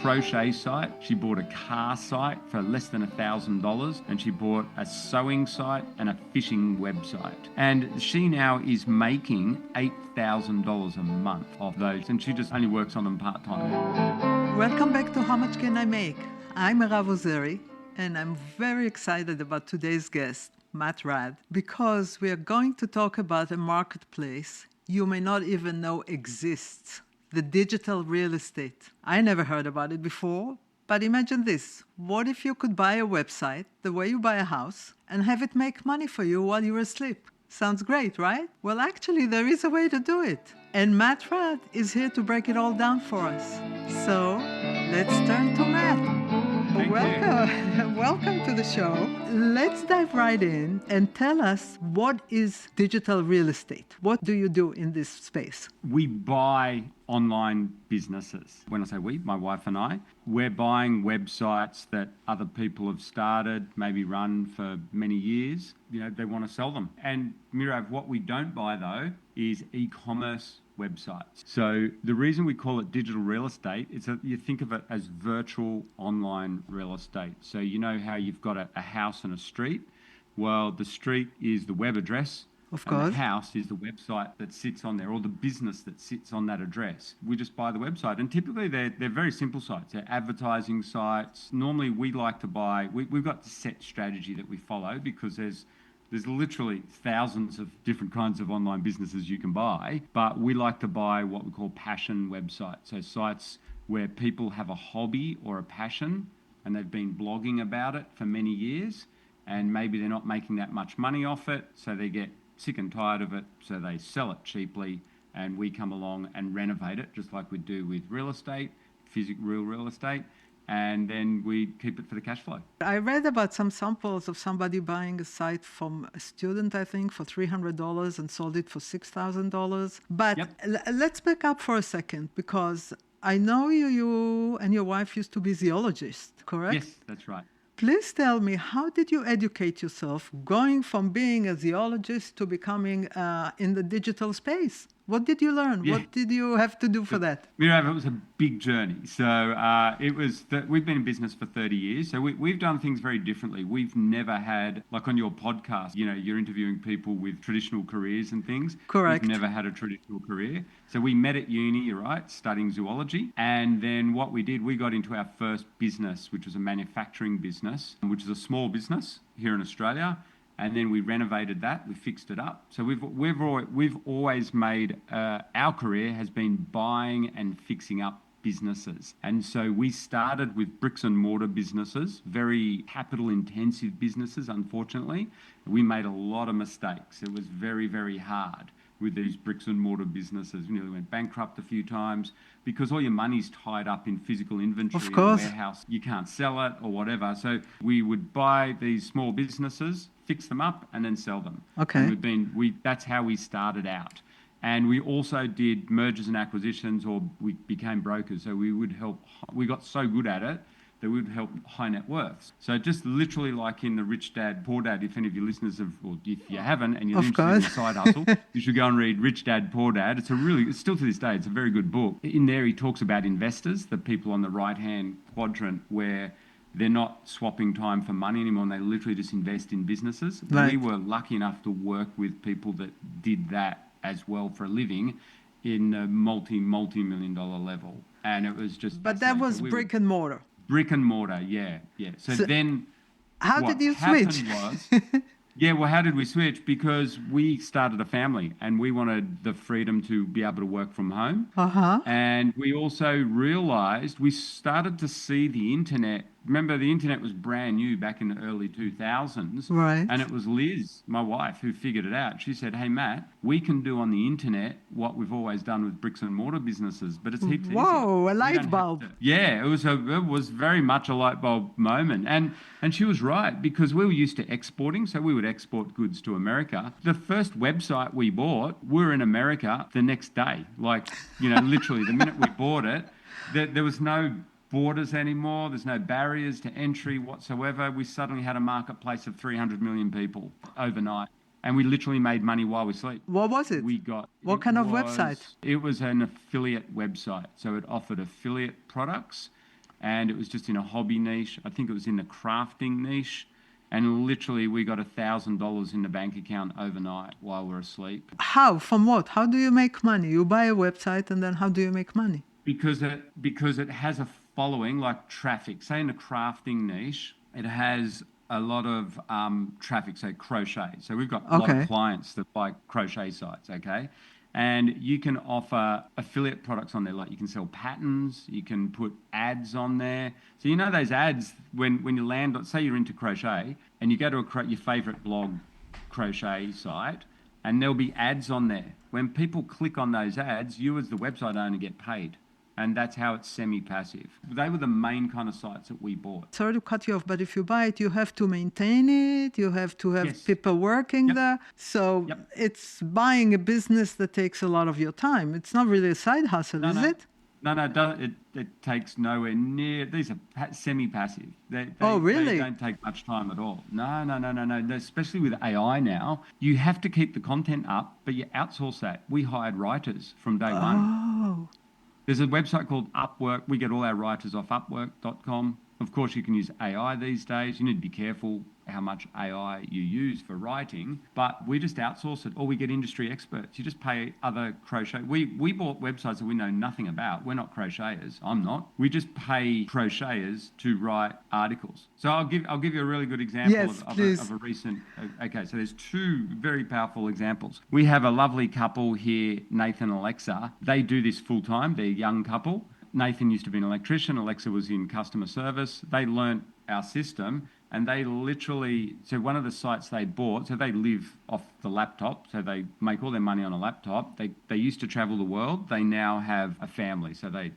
crochet site. She bought a car site for less than $1,000, and she bought a sewing site and a fishing website. And she now is making $8,000 a month off those, and she just only works on them part-time. Welcome back to How Much Can I Make? I'm Raad, and I'm very excited about today's guest, Matt Raad, because we are going to talk about a marketplace you may not even know exists, the digital real estate. I never heard about it before, but imagine this. What if you could buy a website the way you buy a house and have it make money for you while you're asleep? Sounds great, right? Well, actually, there is a way to do it. And Matt Raad is here to break it all down for us. So let's turn to Matt. Welcome to the show. Let's dive right in and tell us, what is digital real estate? What do you do in this space? We buy online businesses. When I say we, my wife and I, we're buying websites that other people have started, maybe run for many years. They want to sell them. And Mirav, what we don't buy though is e-commerce websites. So the reason we call it digital real estate is that you think of it as virtual online real estate. So you know how you've got a house and a street? Well, the street is the web address. Of course. And the house is the website that sits on there, or the business that sits on that address. We just buy the website. And typically they're very simple sites. They're advertising sites. Normally we like to buy, we've got the set strategy that we follow, because there's literally thousands of different kinds of online businesses you can buy, but we like to buy what we call passion websites. So sites where people have a hobby or a passion and they've been blogging about it for many years, and maybe they're not making that much money off it, so they get sick and tired of it, so they sell it cheaply, and we come along and renovate it, just like we do with real estate, real estate, and then we keep it for the cash flow. I read about some samples of somebody buying a site from a student, I think, for $300 and sold it for $6,000. But Yep. Let's back up for a second, because I know you and your wife used to be zoologists, correct? Yes, that's right. Please tell me, how did you educate yourself going from being a zoologist to becoming in the digital space? What did you learn? Yeah. What did you have to do for that? Mirav, it was a big journey. So we've been in business for 30 years. So we've done things very differently. We've never had, like on your podcast, you're interviewing people with traditional careers and things. Correct. We've never had a traditional career. So we met at uni, you're right, studying zoology. And then what we did, we got into our first business, which was a manufacturing business, which is a small business here in Australia. And then we renovated that, we fixed it up. So we've always made, our career has been buying and fixing up businesses. And so we started with bricks and mortar businesses, very capital intensive businesses, unfortunately. We made a lot of mistakes. It was very, very hard with these bricks and mortar businesses. We nearly went bankrupt a few times because all your money's tied up in physical inventory in a warehouse. You can't sell it or whatever. So we would buy these small businesses, fix them up, and then sell them. Okay. And that's how we started out. And we also did mergers and acquisitions, or we became brokers. So we got so good at it that we would help high net worths. So just literally like in the Rich Dad, Poor Dad, if any of your listeners have, or if you haven't and you're interested in a side hustle, you should go and read Rich Dad, Poor Dad. It's still to this day, it's a very good book. In there he talks about investors, the people on the right-hand quadrant where they're not swapping time for money anymore, and they literally just invest in businesses. Right. We were lucky enough to work with people that did that as well for a living in a multi-million-dollar level. And it was just... But that was brick and mortar. Brick and mortar, yeah. So then... How did you switch? How did we switch? Because we started a family and we wanted the freedom to be able to work from home. Uh-huh. And we also realised, we started to see the internet. Remember, the internet was brand new back in the early 2000s. Right. And it was Liz, my wife, who figured it out. She said, hey, Matt, we can do on the internet what we've always done with bricks and mortar businesses, but it's heaps easier. Whoa, a light bulb. Yeah, it was very much a light bulb moment. And she was right, because we were used to exporting, so we would export goods to America. The first website we bought, we were in America the next day. Literally, the minute we bought it, there was no borders anymore. There's no barriers to entry whatsoever. We suddenly had a marketplace of 300 million people overnight. And we literally made money while we sleep. What was it? What kind of website? It was an affiliate website. So it offered affiliate products. and it was just in a hobby niche. I think it was in the crafting niche. And literally, we got $1,000 in the bank account overnight while we're asleep. How? From what? How do you make money? You buy a website, and then how do you make money? Because it has a following, like traffic. Say in the crafting niche, it has a lot of traffic, say crochet. So we've got a lot of clients that buy crochet sites, okay? And you can offer affiliate products on there, like you can sell patterns, you can put ads on there. So you know those ads, when you land on, say you're into crochet, and you go to your favorite blog crochet site, and there'll be ads on there. When people click on those ads, you as the website owner get paid. And that's how it's semi-passive. They were the main kind of sites that we bought. Sorry to cut you off, but if you buy it, you have to maintain it. You have to have people working there. So it's buying a business that takes a lot of your time. It's not really a side hustle, is it? No, it takes nowhere near. These are semi-passive. Really? They don't take much time at all. No. Especially with AI now, you have to keep the content up, but you outsource that. We hired writers from day one. There's a website called Upwork. We get all our writers off upwork.com. Of course, you can use AI these days. You need to be careful how much AI you use for writing, but we just outsource it, or we get industry experts. You just pay other crochet. We bought websites that we know nothing about. We're not crocheters. I'm not. We just pay crocheters to write articles. So I'll give you a really good example of a recent. Okay, so there's two very powerful examples. We have a lovely couple here, Nathan and Alexa. They do this full time. They're a young couple. Nathan used to be an electrician. Alexa was in customer service. They learnt our system. And they literally, so one of the sites they bought, so they live off the laptop, so they make all their money on a laptop. They used to travel the world. They now have a family, so they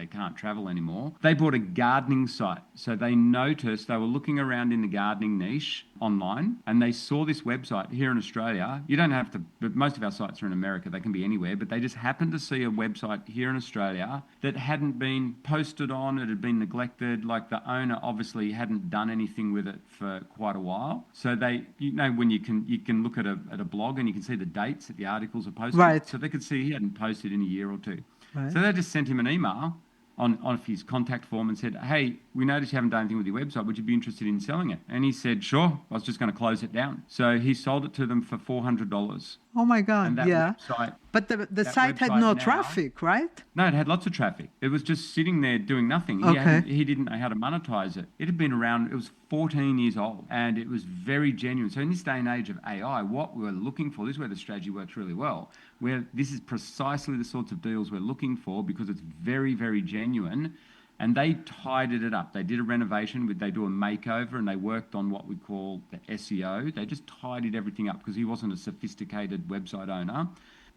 can't travel anymore. They bought a gardening site. So they noticed, they were looking around in the gardening niche online, and they saw this website here in Australia. You don't have to, but most of our sites are in America. They can be anywhere, but they just happened to see a website here in Australia that hadn't been posted on. It had been neglected. Like the owner obviously hadn't done anything with it for quite a while. So they, when you can look at a blog and you can see the dates that the articles are posted. Right. So they could see he hadn't posted in a year or two. Right. So they just sent him an email on his contact form and said, hey, we noticed you haven't done anything with your website. Would you be interested in selling it? And he said, sure. I was just going to close it down. So he sold it to them for $400. Oh, my God. And that website, but the site had no traffic, right? No, it had lots of traffic. It was just sitting there doing nothing. He didn't know how to monetize it. It had been around, it was 14 years old, and it was very genuine. So in this day and age of AI, what we were looking for, this is where the strategy works really well, where this is precisely the sorts of deals we're looking for because it's very, very genuine. And they tidied it up. They did a renovation, they do a makeover, and they worked on what we call the SEO. They just tidied everything up because he wasn't a sophisticated website owner.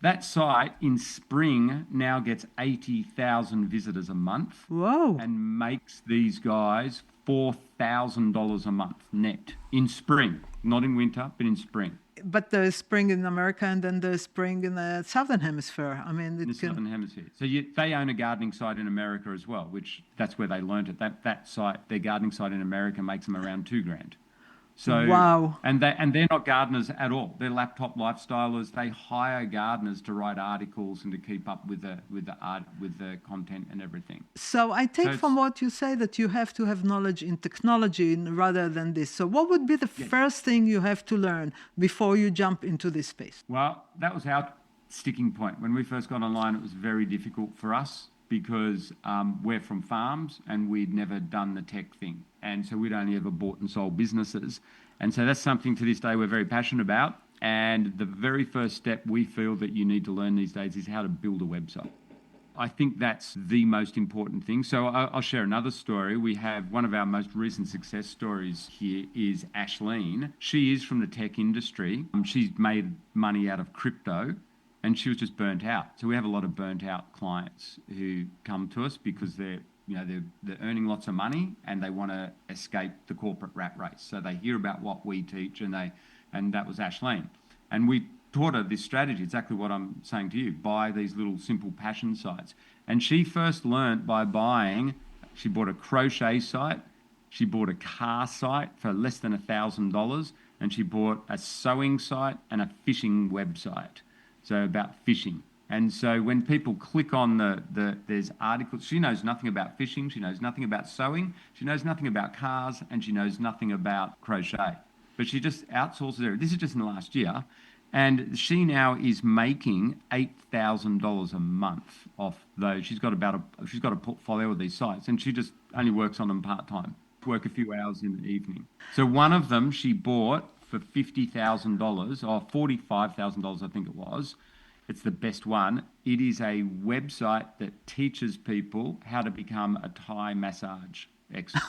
That site in spring now gets 80,000 visitors a month. Whoa. And makes these guys $4,000 a month net in spring, not in winter, but in spring. But there's spring in America, and then there's spring in the Southern Hemisphere. I mean, Southern Hemisphere. So they own a gardening site in America as well, which that's where they learned it. That site, their gardening site in America, makes them around $2,000. So wow. And they're not gardeners at all. They're laptop lifestylers. They hire gardeners to write articles and to keep up with the content and everything. So I take from what you say that you have to have knowledge in technology rather than this. So what would be the first thing you have to learn before you jump into this space? Well, that was our sticking point. When we first got online, it was very difficult for us because we're from farms and we'd never done the tech thing. And so we'd only ever bought and sold businesses. And so that's something to this day we're very passionate about. And the very first step we feel that you need to learn these days is how to build a website. I think that's the most important thing. So I'll share another story. We have one of our most recent success stories here is Ashleen. She is from the tech industry. She's made money out of crypto. And she was just burnt out. So we have a lot of burnt out clients who come to us because they're earning lots of money and they want to escape the corporate rat race. So they hear about what we teach and that was Ashleen. And we taught her this strategy, exactly what I'm saying to you, buy these little simple passion sites. And she first learnt by she bought a crochet site, she bought a car site for less than $1,000, and she bought a sewing site and a fishing website. So about fishing. And so when people click on there's articles, she knows nothing about fishing, she knows nothing about sewing, she knows nothing about cars, and she knows nothing about crochet. But she just outsources it. This is just in the last year. And she now is making $8,000 a month off those. She's got a portfolio of these sites, and she just only works on them part-time. Work a few hours in the evening. So one of them she bought for $50,000 or $45,000, I think it was. It's the best one. It is a website that teaches people how to become a Thai massage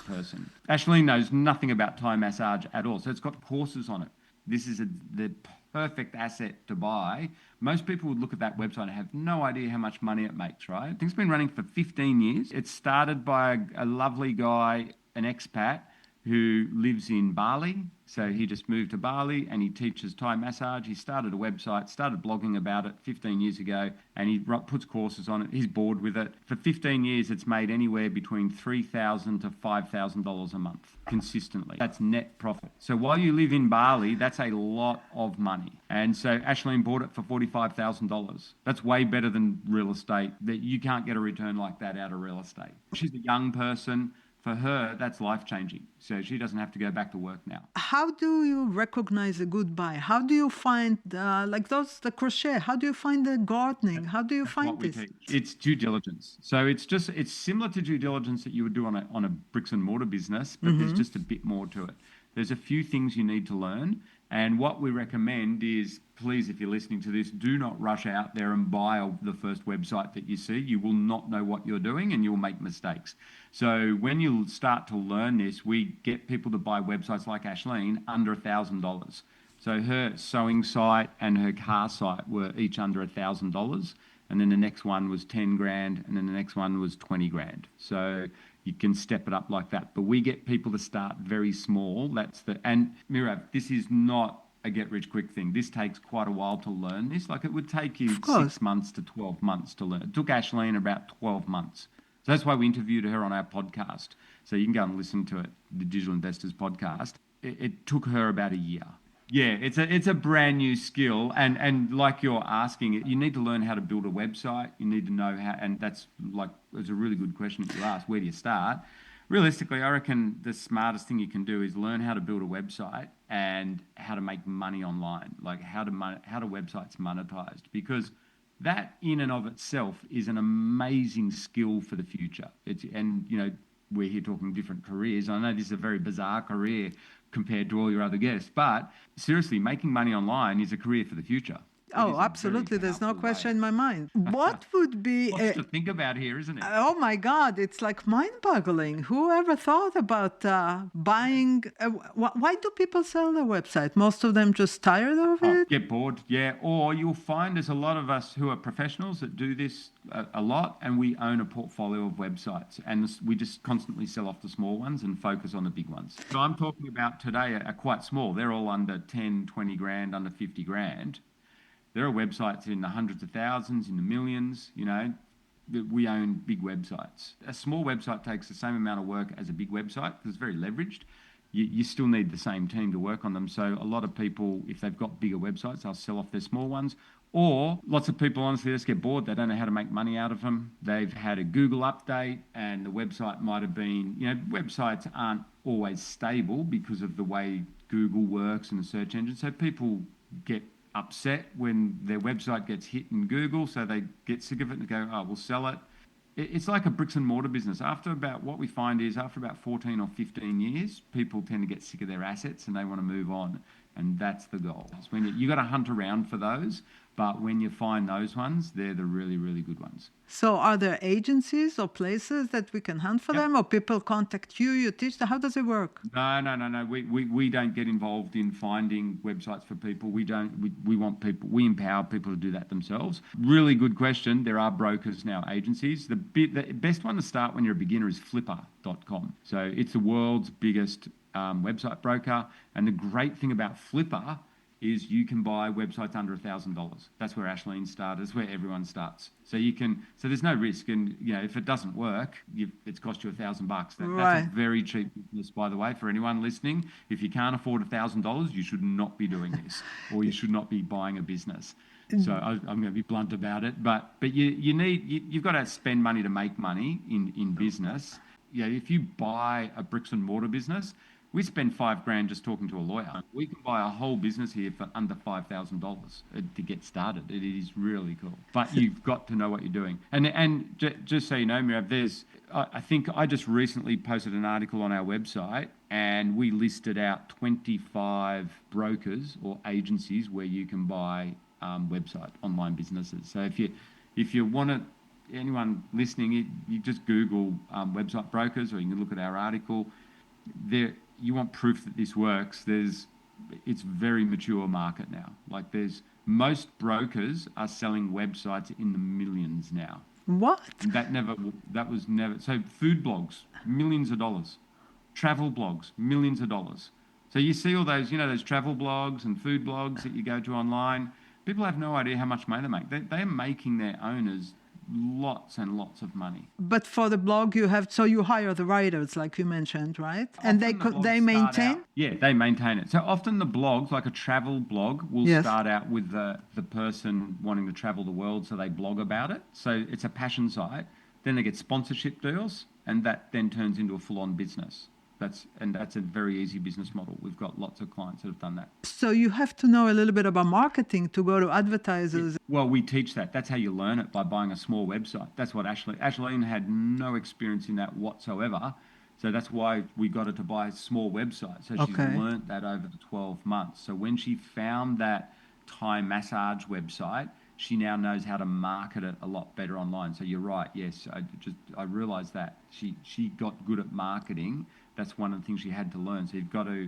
person. Ashleen knows nothing about Thai massage at all, so it's got courses on it. This is the perfect asset to buy. Most people would look at that website and have no idea how much money it makes, right? I think it's been running for 15 years. It's started by a lovely guy, an expat, who lives in Bali. So he just moved to Bali and he teaches Thai massage. He started a website, started blogging about it 15 years ago, and he puts courses on it. He's bored with it. For 15 years, it's made anywhere between $3,000 to $5,000 a month consistently. That's net profit. So while you live in Bali, that's a lot of money. And so Ashleen bought it for $45,000. That's way better than real estate. That you can't get a return like that out of real estate. She's a young person. For her, that's life-changing. So she doesn't have to go back to work now. How do you recognize a good buy? How do you find, the crochet? How do you find the gardening? How do you find this? It's due diligence. So it's similar to due diligence that you would do on a bricks and mortar business, but there's just a bit more to it. There's a few things you need to learn. And what we recommend is, please, if you're listening to this, do not rush out there and buy the first website that you see. You will not know what you're doing and you'll make mistakes. So when you start to learn this, we get people to buy websites like Ashleen under $1,000. So her sewing site and her car site were each under $1,000. And then the next one was 10 grand. And then the next one was 20 grand. So you can step it up like that. But we get people to start very small. And Mirav, this is not a get-rich-quick thing. This takes quite a while to learn this. Like, it would take you 6 months to 12 months to learn. It took Ashleen about 12 months. So that's why we interviewed her on our podcast. So you can go and listen to it, the Digital Investors podcast. It took her about a year. Yeah, it's a brand new skill. And like you're asking, you need to learn how to build a website. You need to know how, and it's a really good question that you asked. Where do you start? Realistically, I reckon the smartest thing you can do is learn how to build a website and how to make money online, like how to websites monetized, because that in and of itself is an amazing skill for the future. We're here talking different careers. I know this is a very bizarre career compared to all your other guests, but seriously, making money online is a career for the future. Oh, absolutely. There's no question in my mind. What would be... Lots to think about here, isn't it? Oh, my God. It's like mind-boggling. Who ever thought about buying... why do people sell their website? Most of them just tired of it? Get bored, yeah. Or you'll find there's a lot of us who are professionals that do this a lot, and we own a portfolio of websites. And we just constantly sell off the small ones and focus on the big ones. So I'm talking about today are quite small. They're all under 10, 20 grand, under 50 grand. There are websites in the hundreds of thousands, in the millions, we own big websites. A small website takes the same amount of work as a big website because it's very leveraged. You still need the same team to work on them. So a lot of people, if they've got bigger websites, they'll sell off their small ones. Or lots of people, honestly, just get bored. They don't know how to make money out of them. They've had a Google update and the website might have been, websites aren't always stable because of the way Google works and the search engine. So people get upset when their website gets hit in Google, so they get sick of it and go, we'll sell it. It's like a bricks and mortar business. What we find is after about 14 or 15 years, people tend to get sick of their assets and they want to move on. And that's the goal. You got to hunt around for those, but when you find those ones, they're the really, really good ones. So are there agencies or places that we can hunt for them, or people contact you, you teach them? How does it work? No. We don't get involved in finding websites for people. We empower people to do that themselves. Really good question. There are brokers now, agencies. The best one to start when you're a beginner is Flippa.com. So it's the world's biggest website broker. And the great thing about Flippa is you can buy websites under $1,000. That's where Ashleen started. That's where everyone starts. So there's no risk. And if it doesn't work, it's cost you $1,000. That's a very cheap business, by the way, for anyone listening. If you can't afford $1,000, you should not be doing this, or you should not be buying a business. So I'm going to be blunt about it, but you've got to spend money to make money in business. Yeah, if you buy a bricks and mortar business, we spend $5,000 just talking to a lawyer. We can buy a whole business here for under $5,000 to get started. It is really cool, but you've got to know what you're doing. And just so you know, Mirav, I think I just recently posted an article on our website, and we listed out 25 brokers or agencies where you can buy online businesses. So if you want to, anyone listening, you just Google website brokers, or you can look at our article. There, you want proof that this works. It's very mature market now. Like most brokers are selling websites in the millions now. What? That was never. So food blogs, millions of dollars. Travel blogs, millions of dollars. So you see all those, those travel blogs and food blogs that you go to online. People have no idea how much money they make. They're making their owners lots and lots of money. But for the blog, you hire the writers, like you mentioned, right? And they maintain? Yeah, they maintain it. So often the blogs, like a travel blog, will start out with the person wanting to travel the world, so they blog about it. So it's a passion site. Then they get sponsorship deals, and that then turns into a full-on business. That's a very easy business model. We've got lots of clients that have done that. So you have to know a little bit about marketing to go to advertisers. Well, we teach that. That's how you learn it, by buying a small website. That's what Ashleen had no experience in that whatsoever. So that's why we got her to buy a small website. So she's learnt that over the 12 months. So when she found that Thai massage website, she now knows how to market it a lot better online. So you're right. Yes, I realised that she got good at marketing. That's one of the things she had to learn.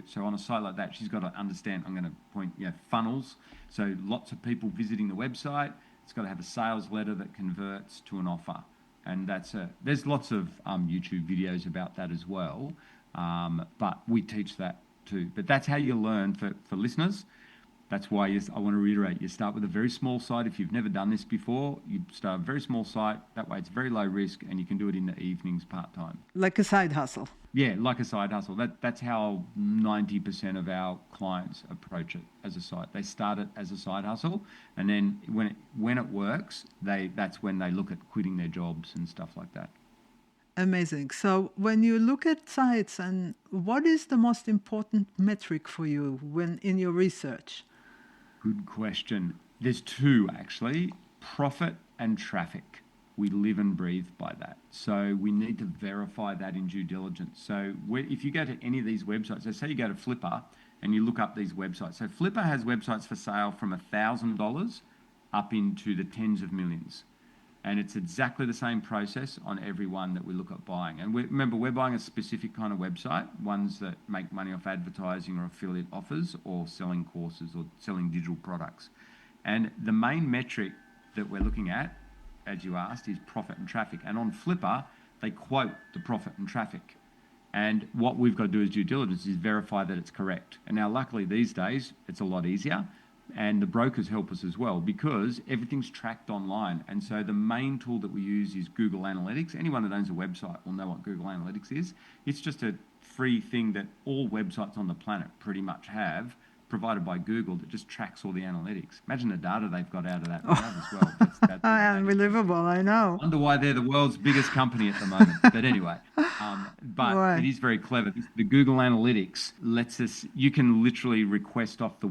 So on a site like that, she's got to understand, I'm going to point, funnels. So lots of people visiting the website. It's got to have a sales letter that converts to an offer. And there's lots of YouTube videos about that as well. But we teach that too. But that's how you learn for listeners. That's why I want to reiterate, you start with a very small site. If you've never done this before, you start a very small site. That way it's very low risk, and you can do it in the evenings part-time. Like a side hustle. Yeah, like a side hustle. That's how 90% of our clients approach it, as a site. They start it as a side hustle, and then when it works, that's when they look at quitting their jobs and stuff like that. Amazing. So when you look at sites, and what is the most important metric for you when in your research? Good question. There's two, actually: profit and traffic. We live and breathe by that. So we need to verify that in due diligence. So if you go to any of these websites, so say you go to Flippa and you look up these websites. So Flippa has websites for sale from $1,000 up into the tens of millions. And it's exactly the same process on every one that we look at buying. And remember, we're buying a specific kind of website, ones that make money off advertising or affiliate offers, or selling courses or selling digital products. And the main metric that we're looking at, as you asked, is profit and traffic. And on Flippa, they quote the profit and traffic. And what we've got to do as due diligence is verify that it's correct. And now, luckily, these days, it's a lot easier. And the brokers help us as well, because everything's tracked online. And so the main tool that we use is Google Analytics. Anyone that owns a website will know what Google Analytics is. It's just a free thing that all websites on the planet pretty much have, provided by Google, that just tracks all the analytics. Imagine the data they've got out of that as well. That's unbelievable, I know. I wonder why they're the world's biggest company at the moment. But anyway, It is very clever. The Google Analytics lets us, you can literally request off the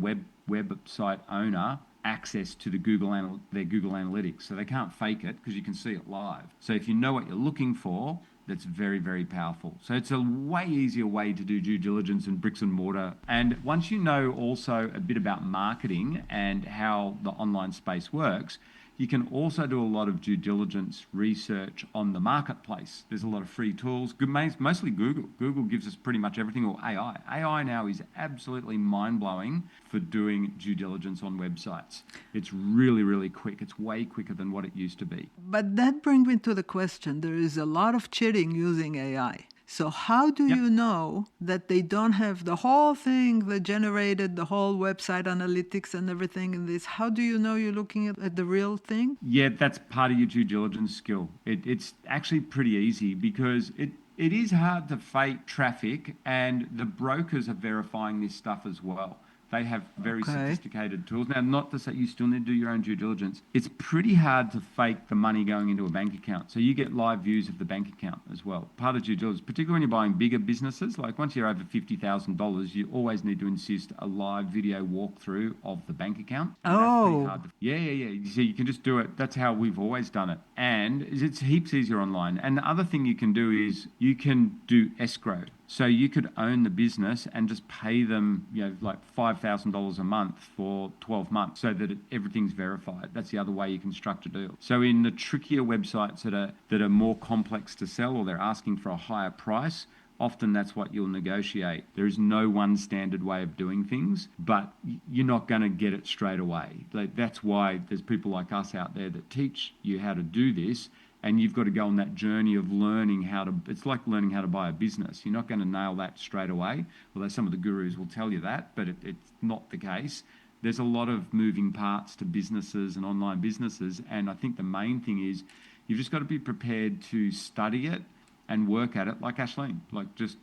website owner access to their Google Analytics. So they can't fake it, because you can see it live. So if you know what you're looking for, that's very, very powerful. So it's a way easier way to do due diligence in bricks and mortar. And once you know also a bit about marketing and how the online space works, you can also do a lot of due diligence research on the marketplace. There's a lot of free tools, mostly Google. Google gives us pretty much everything, or AI. AI now is absolutely mind-blowing for doing due diligence on websites. It's really, really quick. It's way quicker than what it used to be. But that brings me to the question. There is a lot of cheating using AI. So how do you know that they don't have the whole thing that generated the whole website analytics and everything in this? How do you know you're looking at the real thing? Yeah, that's part of your due diligence skill. It's actually pretty easy, because it is hard to fake traffic, and the brokers are verifying this stuff as well. They have very Okay. sophisticated tools. Now, not to say you still need to do your own due diligence. It's pretty hard to fake the money going into a bank account. So you get live views of the bank account as well. Part of due diligence, particularly when you're buying bigger businesses, like once you're over $50,000, you always need to insist a live video walkthrough of the bank account. And that's pretty Oh. hard to, yeah. You see, you can just do it. That's how we've always done it. And it's heaps easier online. And the other thing you can do is you can do escrow. So you could own the business and just pay them, like $5,000 a month for 12 months so that everything's verified. That's the other way you can structure a deal. So in the trickier websites that are more complex to sell, or they're asking for a higher price, often that's what you'll negotiate. There is no one standard way of doing things, but you're not going to get it straight away. That's why there's people like us out there that teach you how to do this. And you've got to go on that journey of learning it's like learning how to buy a business. You're not going to nail that straight away, although some of the gurus will tell you that, but it's not the case. There's a lot of moving parts to businesses and online businesses. And I think the main thing is you've just got to be prepared to study it and work at it like Ashleen. Like just,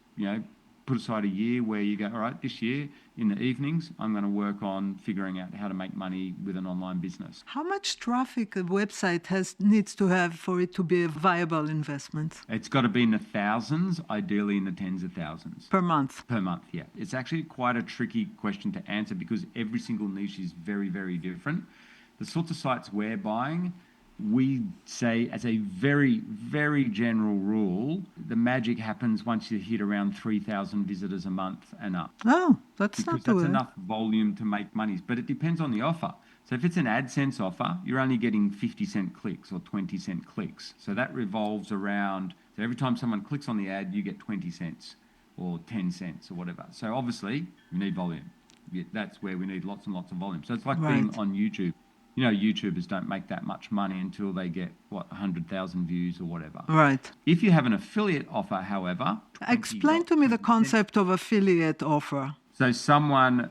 put aside a year where you go, all right, this year in the evenings, I'm going to work on figuring out how to make money with an online business. How much traffic a website needs to have for it to be a viable investment? It's got to be in the thousands, ideally in the tens of thousands. Per month? Per month, yeah. It's actually quite a tricky question to answer because every single niche is very, very different. The sorts of sites we're buying, we say as a very, very general rule, the magic happens once you hit around 3,000 visitors a month and up. Oh, that's Because not too that's bad. enough volume to make money. But it depends on the offer. So if it's an AdSense offer, you're only getting 50-cent clicks or 20-cent clicks. So that revolves around, so every time someone clicks on the ad, you get 20 cents or 10 cents or whatever. So obviously, we need volume. That's where we need lots and lots of volume. So it's like being Right. on YouTube. YouTubers don't make that much money until they get, 100,000 views or whatever. Right. If you have an affiliate offer, however... Explain to me the concept of affiliate offer. So someone,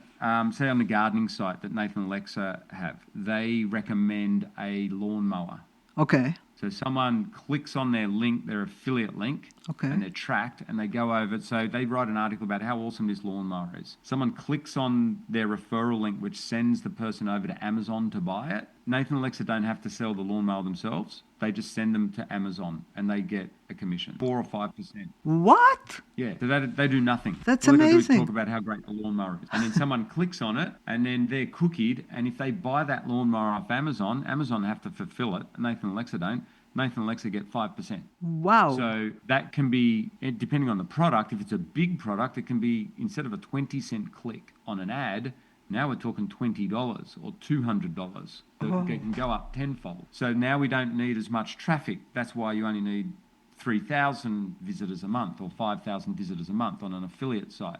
say on the gardening site that Nathan and Alexa have, they recommend a lawnmower. Okay. So someone clicks on their link, their affiliate link, Okay. and they're tracked, and they go over. So they write an article about how awesome this lawnmower is. Someone clicks on their referral link, which sends the person over to Amazon to buy it. Nathan and Alexa don't have to sell the lawnmower themselves. They just send them to Amazon, and they get a commission, 4 or 5%. What? Yeah, so they do nothing. That's All they do is amazing. talk about how great the lawnmower is. And then someone clicks on it, and then they're cookied. And if they buy that lawnmower off Amazon, Amazon have to fulfill it. Nathan and Alexa don't. Nathan and Alexa get 5%. Wow. So that can be, depending on the product, if it's a big product, it can be, instead of a 20-cent click on an ad, now we're talking $20 or $200. Oh. It can go up tenfold. So now we don't need as much traffic. That's why you only need 3,000 visitors a month or 5,000 visitors a month on an affiliate site.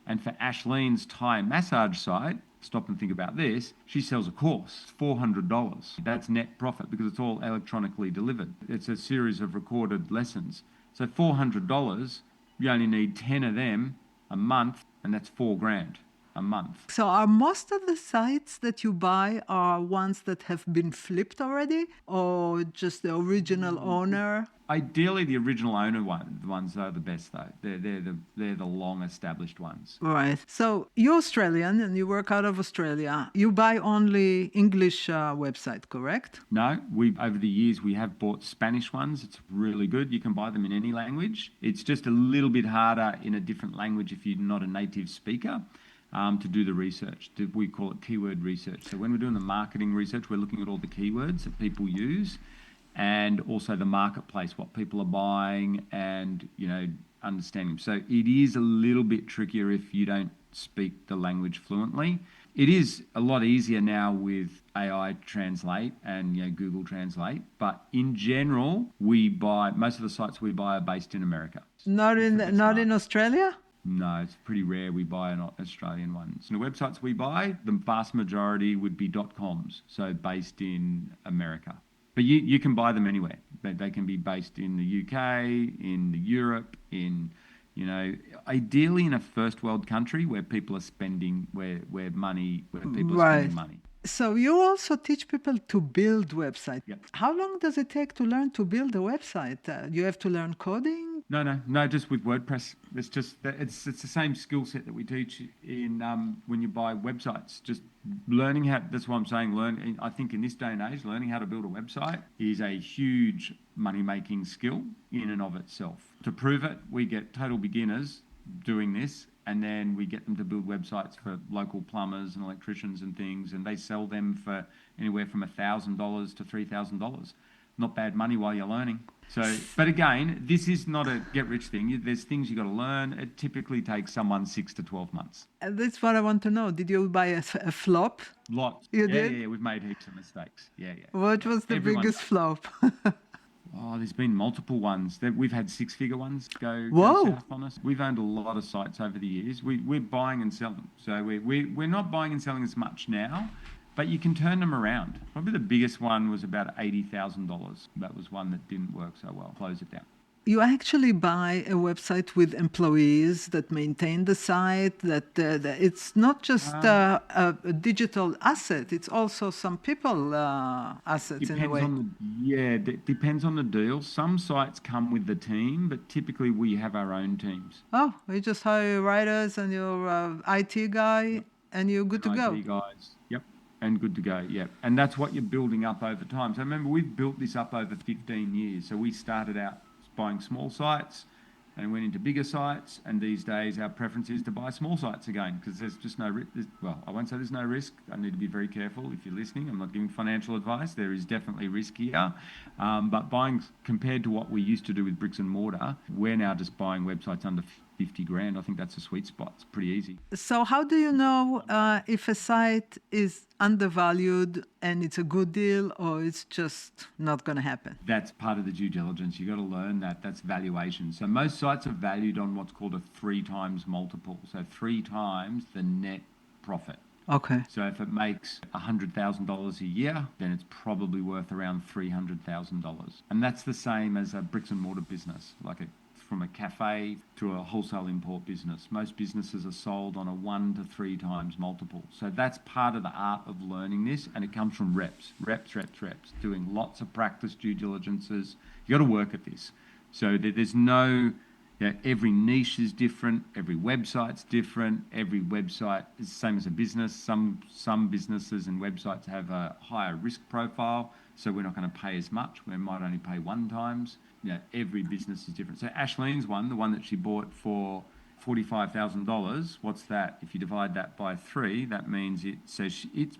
And for Ashleen's Thai massage site, stop and think about this, she sells a course, $400. That's net profit because it's all electronically delivered. It's a series of recorded lessons. So $400, you only need 10 of them a month, and that's $4,000 a month. So are most of the sites that you buy are ones that have been flipped already, or just the original owner? Ideally, the original owner ones are the best, though. They're the long-established ones. Right. So you're Australian and you work out of Australia. You buy only English website, correct? No, over the years we have bought Spanish ones. It's really good. You can buy them in any language. It's just a little bit harder in a different language if you're not a native speaker. To do the research. We call it keyword research. So when we're doing the marketing research, we're looking at all the keywords that people use and also the marketplace, what people are buying and, understanding. So it is a little bit trickier if you don't speak the language fluently. It is a lot easier now with AI Translate and Google Translate. But in general, most of the sites we buy are based in America. Not in Australia? No, it's pretty rare we buy an Australian one. So the websites we buy, the vast majority would be .coms, so based in America. But you can buy them anywhere. They can be based in the UK, in Europe, ideally in a first world country where people are spending, where people are spending money. So you also teach people to build websites. Yep. How long does it take to learn to build a website? You have to learn coding? No, just with WordPress. It's just that it's the same skill set that we teach in when you buy websites. Just learning how. That's what I'm saying. I think in this day and age, learning how to build a website is a huge money-making skill in and of itself. To prove it, we get total beginners doing this, and then we get them to build websites for local plumbers and electricians and things, and they sell them for anywhere from $1,000 to $3,000. Not bad money while you're learning. So, but again, this is not a get-rich thing. There's things you got to learn. It typically takes someone 6 to 12 months. That's what I want to know. Did you buy a flop? Lots. You did? Yeah. We've made heaps of mistakes. Yeah. What was the biggest flop? Oh, there's been multiple ones. We've had six-figure ones go south on us. We've owned a lot of sites over the years. We're buying and selling. So we're not buying and selling as much now, but you can turn them around. Probably the biggest one was about $80,000. That was one that didn't work so well. Close it down. You actually buy a website with employees that maintain the site, that it's not just a digital asset, it's also some people assets in a way. Depends on the deal. Some sites come with the team, but typically we have our own teams. Oh, you just hire your writers and your IT guy, and you're good to go. IT guys, yep. And good to go, yeah. And that's what you're building up over time. So remember, we've built this up over 15 years. So we started out buying small sites and went into bigger sites. And these days, our preference is to buy small sites again because there's just no risk. Well, I won't say there's no risk. I need to be very careful if you're listening. I'm not giving financial advice. There is definitely risk here. But buying, compared to what we used to do with bricks and mortar, we're now just buying websites under 50 grand. I think that's a sweet spot. It's pretty easy. So how do you know if a site is undervalued and it's a good deal or it's just not going to happen? That's part of the due diligence. You've got to learn that. That's valuation. So most sites are valued on what's called a 3 times multiple. So 3 times the net profit. Okay. So if it makes $100,000 a year, then it's probably worth around $300,000. And that's the same as a bricks and mortar business, from a cafe to a wholesale import business. Most businesses are sold on a 1 to 3 times multiple. So that's part of the art of learning this, and it comes from reps, doing lots of practice due diligences. You got to work at this. So there's no, every niche is different, every website's different, every website is the same as a business. Some businesses and websites have a higher risk profile, so we're not going to pay as much. We might only pay 1 times. Every business is different. So Ashleen's one, the one that she bought for $45,000, what's that? If you divide that by 3, that means it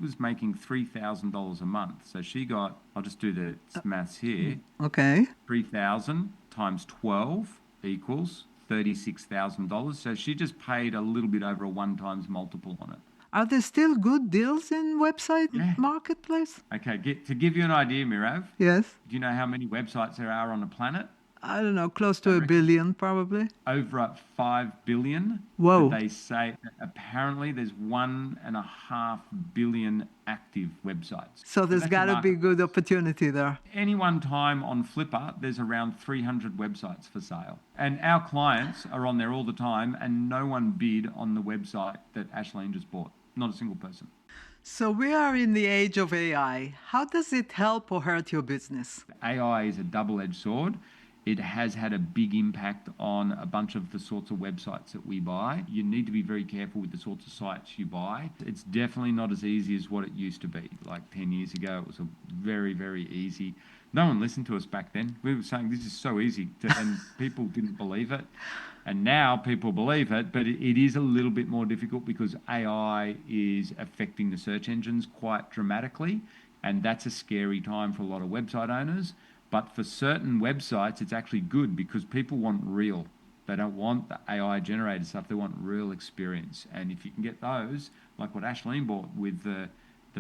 was making $3,000 a month. So she got, I'll just do the maths here. Okay. 3,000 times 12 equals $36,000. So she just paid a little bit over a 1 times multiple on it. Are there still good deals in website marketplace? Okay, to give you an idea, Mirav. Yes. Do you know how many websites there are on the planet? I don't know, close to 1 billion probably. Over 5 billion. Whoa. But they say apparently there's 1.5 billion active websites. So there's got to be good opportunity there. Any one time on Flippa, there's around 300 websites for sale. And our clients are on there all the time, and no one bid on the website that Ashleen just bought. Not a single person. So we are in the age of AI. How does it help or hurt your business? AI is a double-edged sword. It has had a big impact on a bunch of the sorts of websites that we buy. You need to be very careful with the sorts of sites you buy. It's definitely not as easy as what it used to be. Like 10 years ago, it was a very, very easy. No one listened to us back then. We were saying this is so easy, and people didn't believe it. And now people believe it, but it is a little bit more difficult because AI is affecting the search engines quite dramatically. And that's a scary time for a lot of website owners. But for certain websites, it's actually good because people want real. They don't want the AI generated stuff. They want real experience. And if you can get those, like what Ashleen bought with the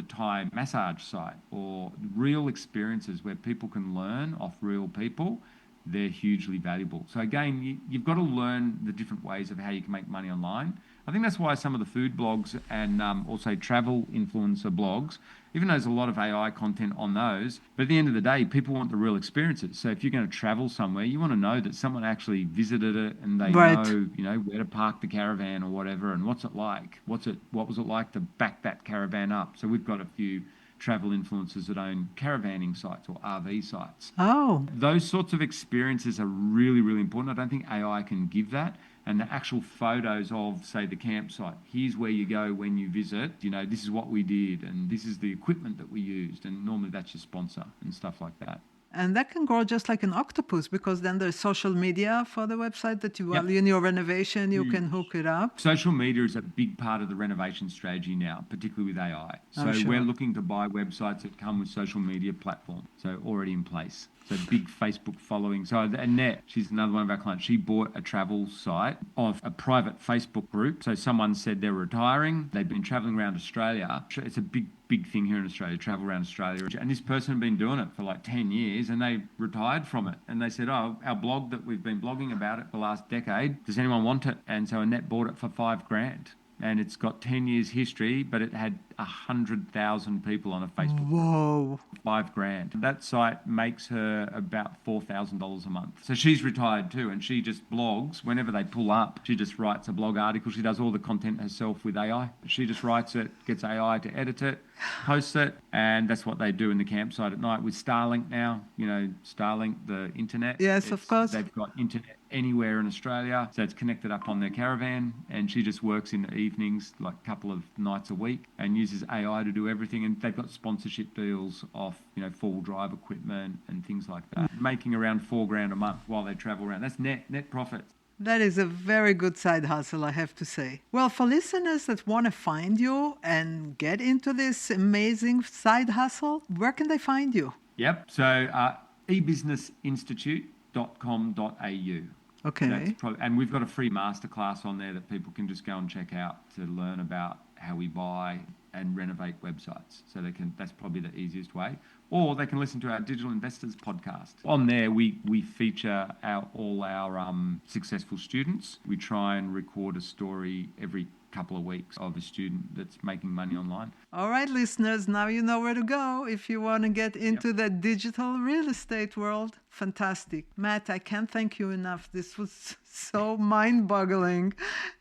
Thai massage site, or real experiences where people can learn off real people, they're hugely valuable. So again, you've got to learn the different ways of how you can make money online. I think that's why some of the food blogs and also travel influencer blogs, even though there's a lot of AI content on those, but at the end of the day, people want the real experiences. So if you're going to travel somewhere, you want to know that someone actually visited it and they know, where to park the caravan or whatever, and what's it like? What was it like to back that caravan up? So we've got a few travel influencers that own caravanning sites or RV sites. Oh, Those sorts of experiences are really, really important. I don't think AI can give that. And the actual photos of, say, the campsite. Here's where you go when you visit. You know, this is what we did, and this is the equipment that we used. And normally that's your sponsor and stuff like that. and that can grow just like an octopus, because then there's social media for the website that you, Yep. well, in your renovation, you can hook it up. Social media is a big part of the renovation strategy now, particularly with AI. So I'm sure. we're looking to buy websites that come with social media platform, so already in place. So big Facebook following. So Annette, she's another one of our clients. She bought a travel site of a private Facebook group. So someone said they're retiring. They've been traveling around Australia. It's a big thing here in Australia, travel around Australia. And this person had been doing it for like 10 years and they retired from it. And they said, oh, our blog that we've been blogging about it for the last decade, does anyone want it? And so Annette bought it for $5,000. And it's got 10 years history, but it had 100,000 people on a Facebook group. Whoa. $5,000. That site makes her about $4,000 a month. So she's retired too, and she just blogs whenever they pull up. She just writes a blog article. She does all the content herself with AI. She just writes it, gets AI to edit it, posts it, and that's what they do in the campsite at night with Starlink now. You know, Starlink, the internet. Yes, of course. They've got internet anywhere in Australia, so it's connected up on their caravan, and she just works in the evenings, like a couple of nights a week, and uses AI to do everything. And they've got sponsorship deals off, you know, four-wheel drive equipment and things like that, making around $4,000 a month while they travel around. That's net profits. That is a very good side hustle, I have to say. Well, for listeners that want to find you and get into this amazing side hustle, where can they find you? Yep. So ebusinessinstitute.com.au. Okay. And we've got a free masterclass on there that people can just go and check out to learn about how we buy and renovate websites. So that's probably the easiest way. Or they can listen to our Digital Investors podcast. On there, we feature all our successful students. We try and record a story every couple of weeks of a student that's making money online. All right, listeners, now you know where to go if you want to get into the digital real estate world. Fantastic. Matt, I can't thank you enough. This was so mind-boggling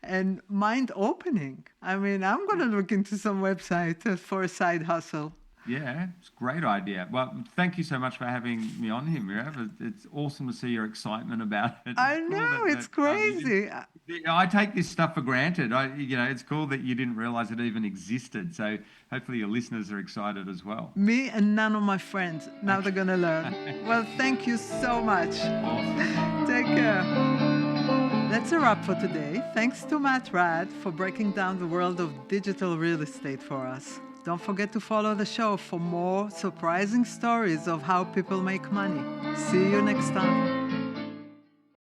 and mind-opening. I mean, I'm going to look into some website for a side hustle. Yeah, it's a great idea. Well, thank you so much for having me on here, Mirav. It's awesome to see your excitement about it. I know, it's crazy. I take this stuff for granted. It's cool that you didn't realize it even existed. So hopefully your listeners are excited as well. Me and none of my friends. Now they're going to learn. Well, thank you so much. Awesome. Take care. That's a wrap for today. Thanks to Matt Raad for breaking down the world of digital real estate for us. Don't forget to follow the show for more surprising stories of how people make money. See you next time.